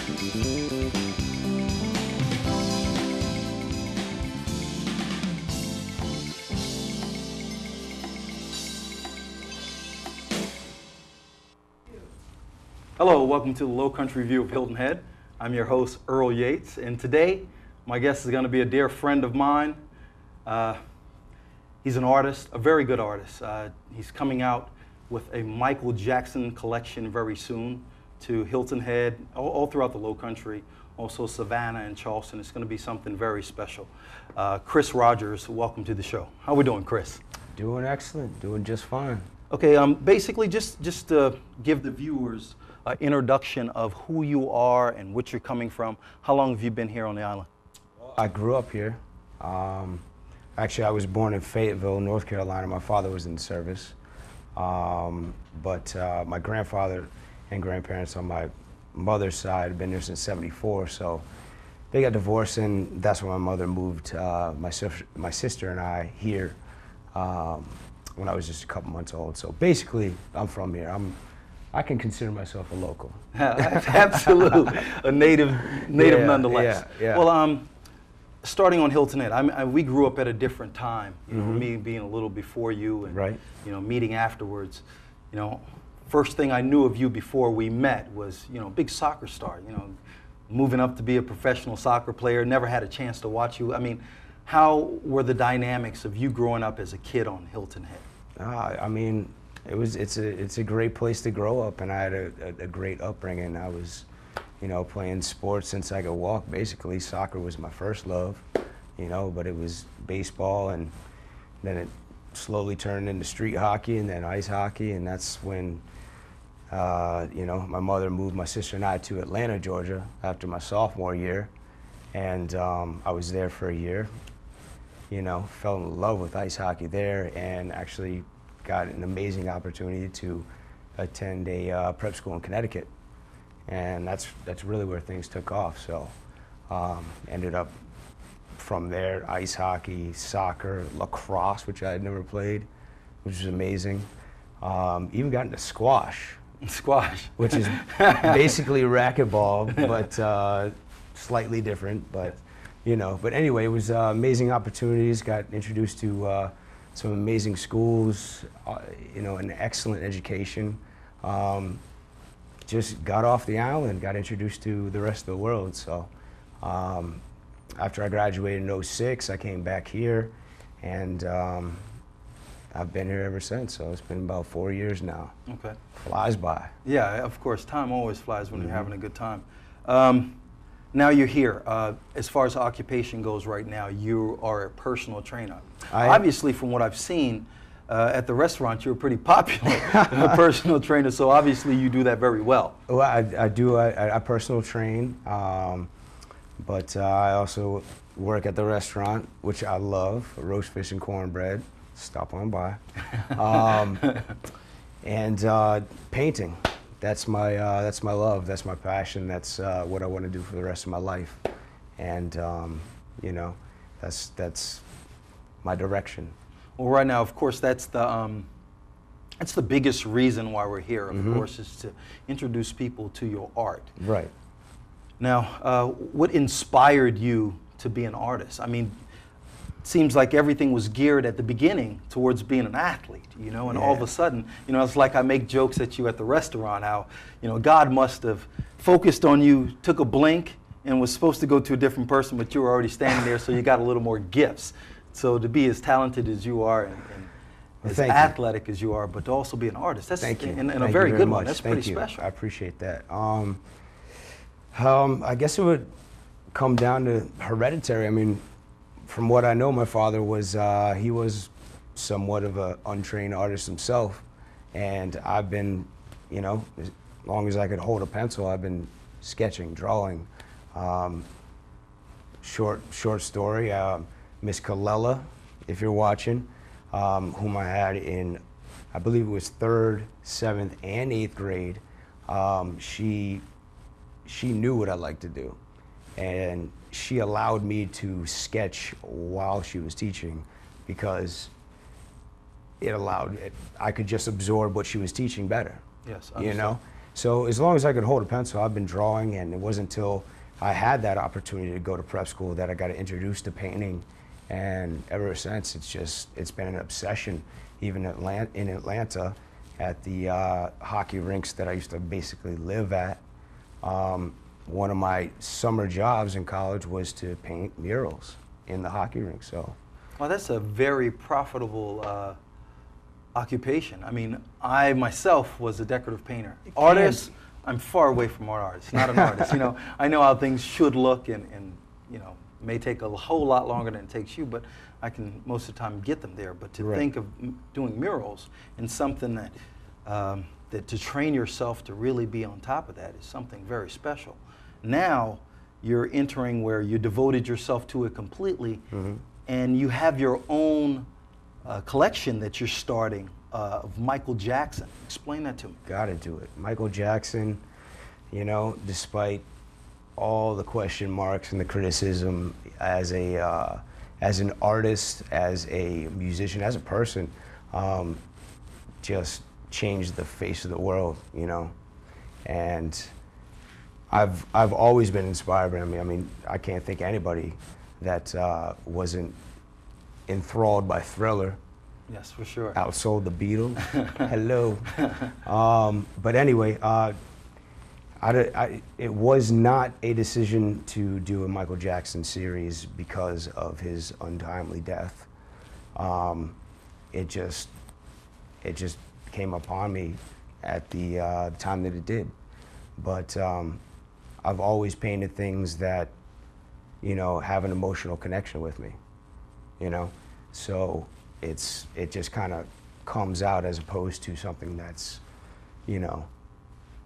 Hello, welcome to the Lowcountry View of Hilton Head. I'm your host, Earl Yates, and today my guest is going to be a dear friend of mine. He's an artist, a very good artist. He's coming out with a Michael Jackson collection very soon to Hilton Head, all throughout the Lowcountry, also Savannah and Charleston. It's going to be something very special. Chris Rogers, welcome to the show. How we doing, Chris? Doing excellent, doing just fine. Okay, basically just to give the viewers an introduction of who you are and what you're coming from. How long have you been here on the island? I grew up here. Actually, I was born in Fayetteville, North Carolina. My father was in the service. But my grandfather and grandparents on my mother's side have been there since '74, so they got divorced, and that's when my mother moved my sister and I here when I was just a couple months old. So basically, I'm from here. I can consider myself a local. Absolutely, a native yeah, nonetheless. Yeah. Well, starting on Hilton Head, we grew up at a different time. You know, me being a little before you, and right. You know, meeting afterwards. You know, first thing I knew of you before we met was, you know, big soccer star. You know, moving up to be a professional soccer player. Never had a chance to watch you. I mean, how were the dynamics of you growing up as a kid on Hilton Head? I mean, it's a great place to grow up, and I had a great upbringing. I was, you know, playing sports since I could walk. Basically, soccer was my first love, you know, but it was baseball, and then it slowly turned into street hockey and then ice hockey, and that's when, you know, my mother moved my sister and I to Atlanta, Georgia after my sophomore year, and I was there for a year. You know, fell in love with ice hockey there, and actually got an amazing opportunity to attend a prep school in Connecticut, and that's really where things took off. So ended up from there, ice hockey, soccer, lacrosse, which I had never played, which was amazing. Even got into squash. Squash. Which is basically racquetball, but slightly different. But you know, but anyway, it was amazing opportunities. Got introduced to some amazing schools, you know, an excellent education. Just got off the island, got introduced to the rest of the world. So after I graduated in '06, I came back here, and I've been here ever since. So it's been about 4 years now. Okay. Flies by. Yeah, of course, time always flies when you're having a good time. Now you're here. As far as occupation goes right now, you are a personal trainer. Obviously, from what I've seen at the restaurant, you're pretty popular a personal trainer, so obviously you do that very well. Well, I do. I personal train, but I also work at the restaurant, which I love, roast fish and cornbread. Stop on by. And painting. That's my love. That's my passion. That's what I want to do for the rest of my life, and you know, that's my direction. Well, right now, of course, that's the biggest reason why we're here. Of course, is to introduce people to your art. Right. Now, what inspired you to be an artist? I mean, it seems like everything was geared at the beginning towards being an athlete, you know, and all of a sudden, you know, it's like I make jokes at you at the restaurant, how, you know, God must have focused on you, took a blink, and was supposed to go to a different person, but you were already standing there, so you got a little more gifts. So to be as talented as you are and as athletic as you are, but to also be an artist, that's and a very good one. That's pretty special. I appreciate that. I guess it would come down to hereditary. I mean, from what I know, my father was, he was somewhat of an untrained artist himself. And I've been, you know, as long as I could hold a pencil, I've been sketching, drawing. Short story, Miss Colella, if you're watching, whom I had in, I believe it was 3rd, 7th, and 8th grade. She knew what I liked to do. And she allowed me to sketch while she was teaching because I could just absorb what she was teaching better. Yes, you know? So as long as I could hold a pencil, I've been drawing, and it wasn't until I had that opportunity to go to prep school that I got introduced to painting, and ever since it's been an obsession. Even in Atlanta, at the hockey rinks that I used to basically live at, one of my summer jobs in college was to paint murals in the hockey rink. So, well, that's a very profitable occupation. I mean, I myself was a decorative painter. Artist, I'm far away from art artist, not an artist. You know, I know how things should look, and you know, may take a whole lot longer than it takes you, but I can most of the time get them there. But to think of doing murals and something that that to train yourself to really be on top of that is something very special. Now you're entering where you devoted yourself to it completely, and you have your own collection that you're starting of Michael Jackson. Explain that to me. Gotta do it. Michael Jackson, you know, despite all the question marks and the criticism as an artist, as a musician, as a person, just changed the face of the world, you know. And I've always been inspired by him. I mean, I can't think anybody that wasn't enthralled by Thriller. Yes, for sure. Outsold the Beatles. Hello. But anyway, it was not a decision to do a Michael Jackson series because of his untimely death. It just came upon me at the time that it did. But I've always painted things that, you know, have an emotional connection with me, you know? So it just kind of comes out as opposed to something that's, you know,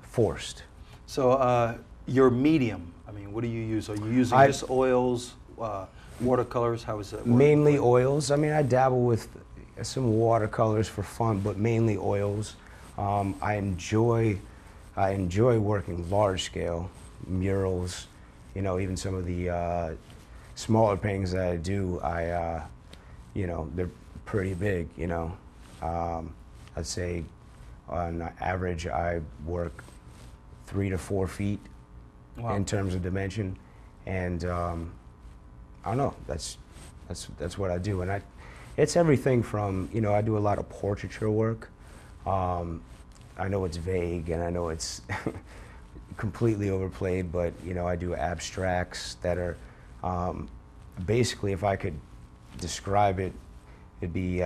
forced. So your medium, I mean, what do you use? Are you using just oils, watercolors? How is that? Mainly oils. I mean, I dabble with some watercolors for fun, but mainly oils. I enjoy working large scale murals. You know, even some of the smaller paintings that I do, you know, they're pretty big. You know, I'd say on average I work 3 to 4 feet in terms of dimension, and I don't know. That's what I do, and it's everything from, you know, I do a lot of portraiture work. I know it's vague and I know it's completely overplayed, but you know, I do abstracts that are basically, if I could describe it, it'd be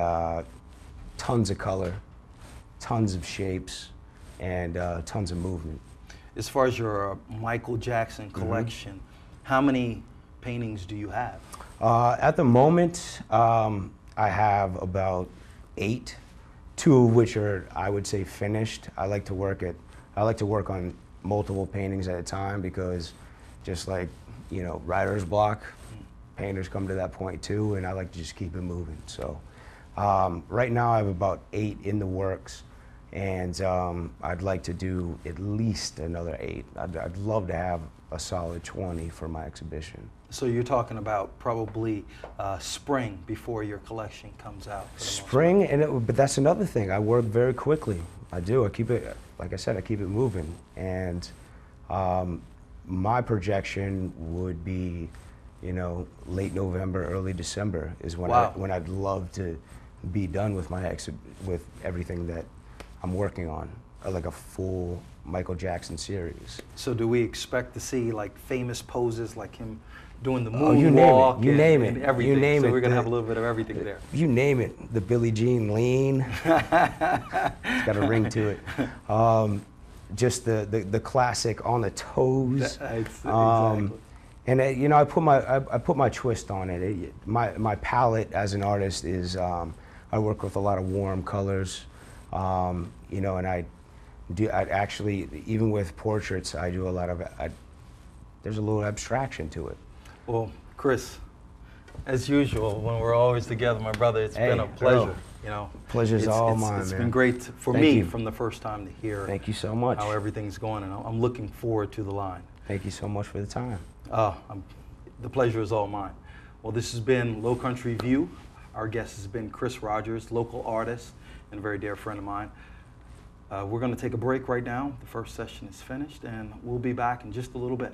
tons of color, tons of shapes, and tons of movement. As far as your Michael Jackson collection, how many paintings do you have? At the moment, I have about 8, 2 of which are, I would say, finished. I like to work on multiple paintings at a time because, just like, you know, writer's block, painters come to that point too, and I like to just keep it moving. So right now I have about 8 in the works, and I'd like to do at least another 8. I'd love to have a solid 20 for my exhibition. So you're talking about probably spring before your collection comes out. Spring, but that's another thing. I work very quickly. I do. I keep it, like I said, I keep it moving. And my projection would be, you know, late November, early December is when when I'd love to be done with with everything that I'm working on, like a full Michael Jackson series. So do we expect to see like famous poses like him doing the moonwalk? You name it. And everything. You name it. So we're going to have a little bit of everything there. You name it. The Billie Jean lean. It's got a ring to it. Just the classic on the toes. Exactly. And you know, I put my twist on it. My palette as an artist is I work with a lot of warm colors. You know, and I actually, even with portraits, I do a lot of, there's a little abstraction to it. Well, Chris, as usual, when we're always together, my brother, it's been a pleasure. You know, pleasure's all mine, It's man. been great for me from the first time to hear. Thank you so much. How everything's going, and I'm looking forward to the line. Thank you so much for the time. The pleasure is all mine. Well, this has been Lowcountry View. Our guest has been Chris Rogers, local artist and a very dear friend of mine. We're going to take a break right now. The first session is finished, and we'll be back in just a little bit.